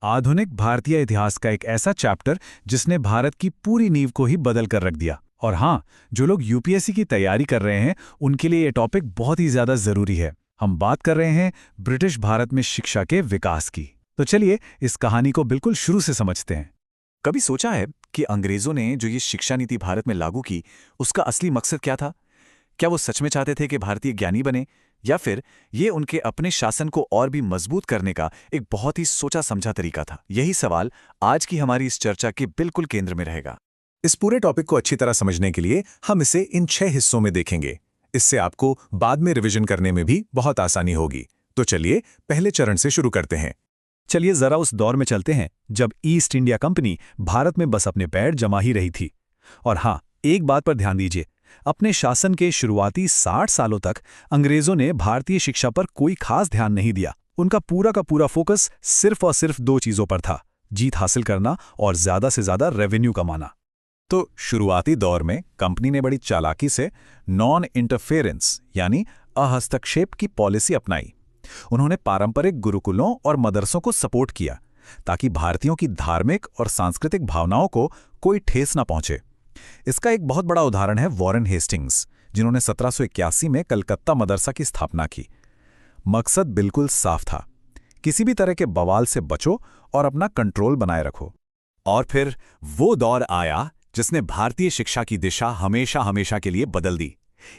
आधुनिक भारतीय इतिहास का एक ऐसा चैप्टर जिसने भारत की पूरी नींव को ही बदल कर रख दिया। और हाँ, जो लोग यूपीएससी की तैयारी कर रहे हैं उनके लिए ये टॉपिक बहुत ही ज़्यादा ज़रूरी है। हम बात कर रहे हैं ब्रिटिश भारत में शिक्षा के विकास की। तो चलिए इस कहानी को बिल्कुल शुरू से समझते हैं। कभी सोचा है कि अंग्रेजों ने जो ये शिक्षा नीति भारत में लागू की, उसका असली मकसद क्या था? क्या वो सच में चाहते थे कि भारतीय ज्ञानी बने, या फिर ये उनके अपने शासन को और भी मजबूत करने का एक बहुत ही सोचा समझा तरीका था? यही सवाल आज की हमारी इस चर्चा के बिल्कुल केंद्र में रहेगा। इस पूरे टॉपिक को अच्छी तरह समझने के लिए हम इसे इन 6 हिस्सों में देखेंगे। इससे आपको बाद में रिवीजन करने में भी बहुत आसानी होगी। तो चलिए पहले चरण से शुरू करते हैं। चलिए जरा उस दौर में चलते हैं जब ईस्ट इंडिया कंपनी भारत में बस अपने पैर जमा ही रही थी। और हाँ, एक बात पर ध्यान दीजिए, अपने शासन के शुरुआती 60 सालों तक अंग्रेजों ने भारतीय शिक्षा पर कोई खास ध्यान नहीं दिया। उनका पूरा का पूरा फोकस सिर्फ और सिर्फ 2 चीजों पर था: जीत हासिल करना और ज्यादा से ज्यादा रेवेन्यू कमाना। तो शुरुआती दौर में कंपनी ने बड़ी चालाकी से नॉन इंटरफेरेंस यानी अहस्तक्षेप की पॉलिसी अपनाई। उन्होंने पारंपरिक गुरुकुलों और मदरसों को सपोर्ट किया ताकि भारतीयों की धार्मिक और सांस्कृतिक भावनाओं को कोई ठेस न पहुंचे। इसका एक बहुत बड़ा उदाहरण है वॉरेन हेस्टिंग्स, जिन्होंने 1781 में कलकत्ता मदरसा की स्थापना की। मकसद बिल्कुल साफ था, किसी भी तरह के बवाल से बचो और अपना कंट्रोल बनाए रखो। और फिर वो दौर आया जिसने भारतीय शिक्षा की दिशा हमेशा हमेशा के लिए बदल दी।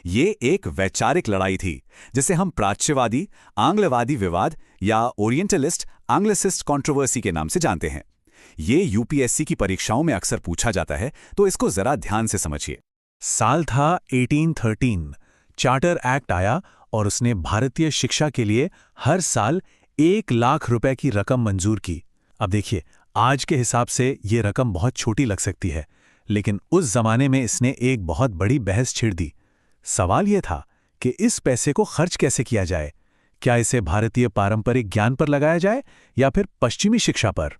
ये एक वैचारिक लड़ाई थी जिसे हम प्राच्यवादी आंग्लवादी विवाद या ओरिएंटलिस्ट एंग्लिसिस्ट कंट्रोवर्सी के नाम से जानते हैं। ये यूपीएससी की परीक्षाओं में अक्सर पूछा जाता है, तो इसको जरा ध्यान से समझिए। साल था 1813। चार्टर एक्ट आया और उसने भारतीय शिक्षा के लिए हर साल 1 लाख रुपए की रकम मंजूर की। अब देखिए, आज के हिसाब से ये रकम बहुत छोटी लग सकती है, लेकिन उस जमाने में इसने एक बहुत बड़ी बहस छिड़ दी। सवाल यह था कि इस पैसे को खर्च कैसे किया जाए। क्या इसे भारतीय पारंपरिक ज्ञान पर लगाया जाए या फिर पश्चिमी शिक्षा पर?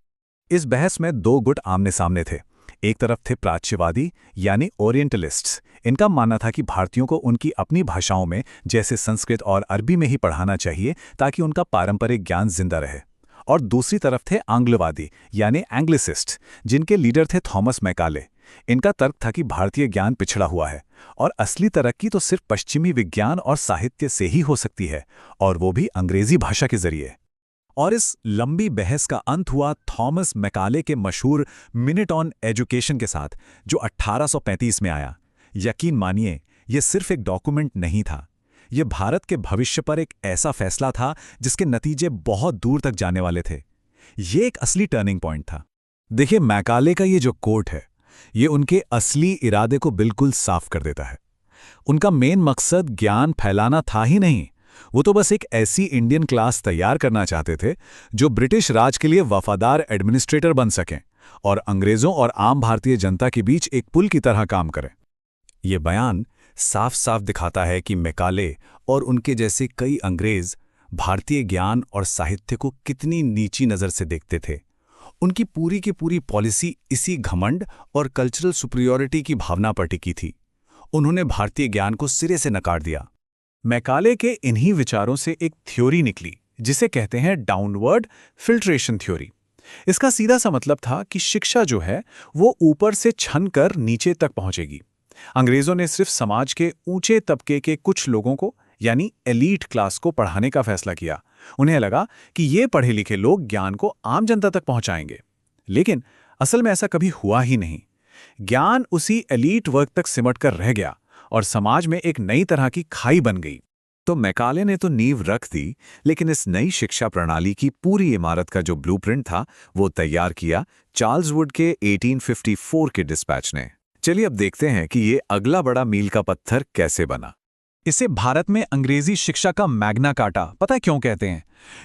इस बहस में 2 गुट आमने सामने थे। एक तरफ थे प्राच्यवादी यानी ओरिएंटलिस्ट्स। इनका मानना था कि भारतीयों को उनकी अपनी भाषाओं में जैसे संस्कृत और अरबी में ही पढ़ाना चाहिए ताकि उनका पारंपरिक ज्ञान जिंदा रहे। और दूसरी तरफ थे आंग्लवादी यानी एंग्लिसिस्ट, जिनके लीडर थे थॉमस मैकाले। इनका तर्क था कि भारतीय ज्ञान पिछड़ा हुआ है और असली तरक्की तो सिर्फ पश्चिमी विज्ञान और साहित्य से ही हो सकती है, और वो भी अंग्रेजी भाषा के जरिए। और इस लंबी बहस का अंत हुआ थॉमस मैकाले के मशहूर मिनट ऑन एजुकेशन के साथ, जो 1835 में आया। यकीन मानिए, यह सिर्फ एक डॉक्यूमेंट नहीं था, यह भारत के भविष्य पर एक ऐसा फैसला था जिसके नतीजे बहुत दूर तक जाने वाले थे। यह एक असली टर्निंग पॉइंट था। देखिए, मैकाले का ये जो कोट है, ये उनके असली इरादे को बिल्कुल साफ कर देता है। उनका मेन मकसद ज्ञान फैलाना था ही नहीं, वो तो बस एक ऐसी इंडियन क्लास तैयार करना चाहते थे जो ब्रिटिश राज के लिए वफादार एडमिनिस्ट्रेटर बन सकें और अंग्रेजों और आम भारतीय जनता के बीच एक पुल की तरह काम करें। ये बयान साफ साफ दिखाता है कि मैकाले और उनके जैसे कई अंग्रेज भारतीय ज्ञान और साहित्य को कितनी नीची नज़र से देखते थे। उनकी पूरी की पूरी पॉलिसी इसी घमंड और कल्चरल सुपीरियॉरिटी की भावना पर टिकी थी। उन्होंने भारतीय ज्ञान को सिरे से नकार दिया। मैकाले के इन्हीं विचारों से एक थ्योरी निकली जिसे कहते हैं डाउनवर्ड फिल्ट्रेशन थ्योरी। इसका सीधा सा मतलब था कि शिक्षा जो है वो ऊपर से छनकर नीचे तक पहुंचेगी। अंग्रेजों ने सिर्फ समाज के ऊंचे तबके के कुछ लोगों को यानी एलीट क्लास को पढ़ाने का फैसला किया। उन्हें लगा कि ये पढ़े लिखे लोग ज्ञान को आम जनता तक पहुंचाएंगे, लेकिन असल में ऐसा कभी हुआ ही नहीं। ज्ञान उसी एलीट वर्ग तक सिमट कर रह गया और समाज में एक नई तरह की खाई बन गई। तो मैकाले ने तो नींव रख दी, लेकिन इस नई शिक्षा प्रणाली की पूरी इमारत का जो ब्लूप्रिंट था वो तैयार किया चार्ल्स वुड के 1854 के डिस्पैच ने। चलिए अब देखते हैं कि ये अगला बड़ा मील का पत्थर कैसे बना। इसे भारत में अंग्रेजी शिक्षा का मैग्ना कार्टा पता है क्यों कहते हैं?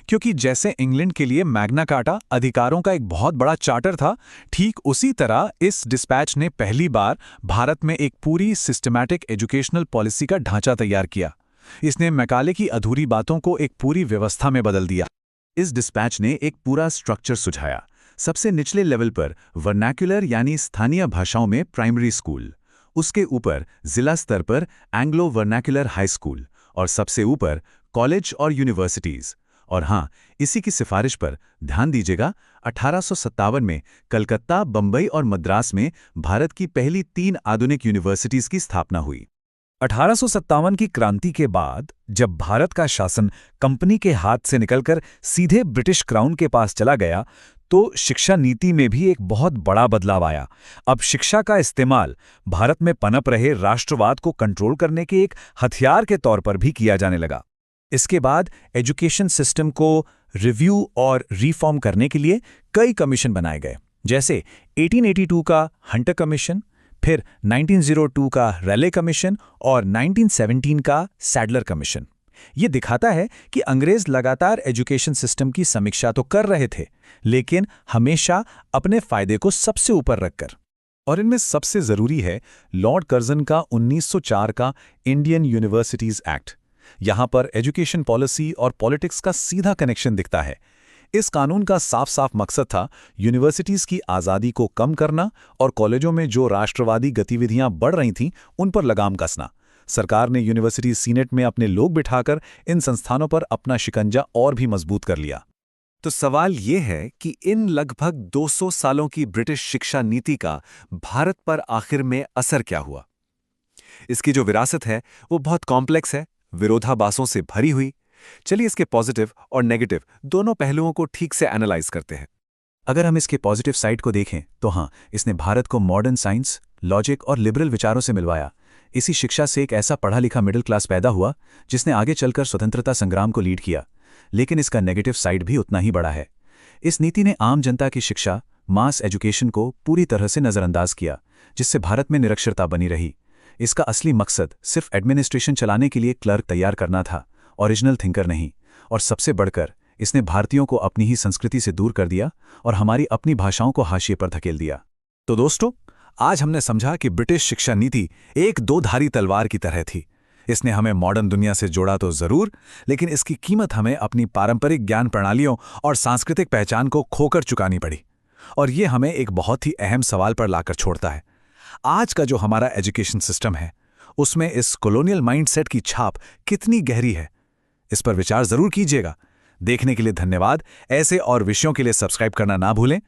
क्योंकि जैसे इंग्लैंड के लिए मैग्ना कार्टा अधिकारों का एक बहुत बड़ा चार्टर था, ठीक उसी तरह इस डिस्पैच ने पहली बार भारत में एक पूरी सिस्टमैटिक एजुकेशनल पॉलिसी का ढांचा तैयार किया। इसने मैकाले की अधूरी बातों को एक पूरी व्यवस्था में बदल दिया। इस डिस्पैच ने एक पूरा स्ट्रक्चर सुझाया। सबसे निचले लेवल पर वर्नाक्युलर यानी स्थानीय भाषाओं में प्राइमरी स्कूल, उसके ऊपर जिला स्तर पर एंग्लो वर्नाक्युलर हाई स्कूल और सबसे ऊपर कॉलेज और यूनिवर्सिटीज। और हाँ, इसी की सिफारिश पर ध्यान दीजिएगा, 1857 में कलकत्ता, बंबई और मद्रास में भारत की पहली 3 आधुनिक यूनिवर्सिटीज की स्थापना हुई। 1857 की क्रांति के बाद जब भारत का शासन कंपनी के हाथ से निकलकर सीधे ब्रिटिश क्राउन के पास चला गया, तो शिक्षा नीति में भी एक बहुत बड़ा बदलाव आया। अब शिक्षा का इस्तेमाल भारत में पनप रहे राष्ट्रवाद को कंट्रोल करने के एक हथियार के तौर पर भी किया जाने लगा। इसके बाद एजुकेशन सिस्टम को रिव्यू और रिफॉर्म करने के लिए कई कमीशन बनाए गए, जैसे 1882 का हंटर कमीशन, फिर 1902 का रैले कमीशन और 1917 का सैडलर कमीशन। ये दिखाता है कि अंग्रेज लगातार एजुकेशन सिस्टम की समीक्षा तो कर रहे थे, लेकिन हमेशा अपने फायदे को सबसे ऊपर रखकर। और इनमें सबसे जरूरी है लॉर्ड कर्जन का 1904 का इंडियन यूनिवर्सिटीज एक्ट। यहां पर एजुकेशन पॉलिसी और पॉलिटिक्स का सीधा कनेक्शन दिखता है। इस कानून का साफ साफ मकसद था यूनिवर्सिटीज की आज़ादी को कम करना और कॉलेजों में जो राष्ट्रवादी गतिविधियां बढ़ रही थीं उन पर लगाम कसना। सरकार ने यूनिवर्सिटी सीनेट में अपने लोग बिठाकर इन संस्थानों पर अपना शिकंजा और भी मजबूत कर लिया। तो सवाल ये है कि इन लगभग 200 सालों की ब्रिटिश शिक्षा नीति का भारत पर आखिर में असर क्या हुआ? इसकी जो विरासत है वो बहुत कॉम्प्लेक्स है, विरोधाभासों से भरी हुई। चलिए इसके पॉजिटिव और नेगेटिव दोनों पहलुओं को ठीक से एनालाइज करते हैं। अगर हम इसके पॉजिटिव साइड को देखें तो हाँ, इसने भारत को मॉडर्न साइंस, लॉजिक और लिबरल विचारों से मिलवाया। इसी शिक्षा से एक ऐसा पढ़ा लिखा मिडिल क्लास पैदा हुआ जिसने आगे चलकर स्वतंत्रता संग्राम को लीड किया। लेकिन इसका नेगेटिव साइड भी उतना ही बड़ा है। इस नीति ने आम जनता की शिक्षा, मास एजुकेशन को पूरी तरह से नज़रअंदाज किया, जिससे भारत में निरक्षरता बनी रही। इसका असली मकसद सिर्फ एडमिनिस्ट्रेशन चलाने के लिए क्लर्क तैयार करना था, ओरिजिनल थिंकर नहीं। और सबसे बढ़कर इसने भारतीयों को अपनी ही संस्कृति से दूर कर दिया और हमारी अपनी भाषाओं को हाशिए पर धकेल दिया। तो दोस्तों, आज हमने समझा कि ब्रिटिश शिक्षा नीति एक दो-धारी तलवार की तरह थी। इसने हमें मॉडर्न दुनिया से जोड़ा तो जरूर, लेकिन इसकी कीमत हमें अपनी पारंपरिक ज्ञान प्रणालियों और सांस्कृतिक पहचान को खोकर चुकानी पड़ी। और ये हमें एक बहुत ही अहम सवाल पर लाकर छोड़ता है। आज का जो हमारा एजुकेशन सिस्टम है, उसमें इस कॉलोनियल माइंडसेट की छाप कितनी गहरी है? इस पर विचार जरूर कीजिएगा। देखने के लिए धन्यवाद। ऐसे और विषयों के लिए सब्सक्राइब करना ना भूलें।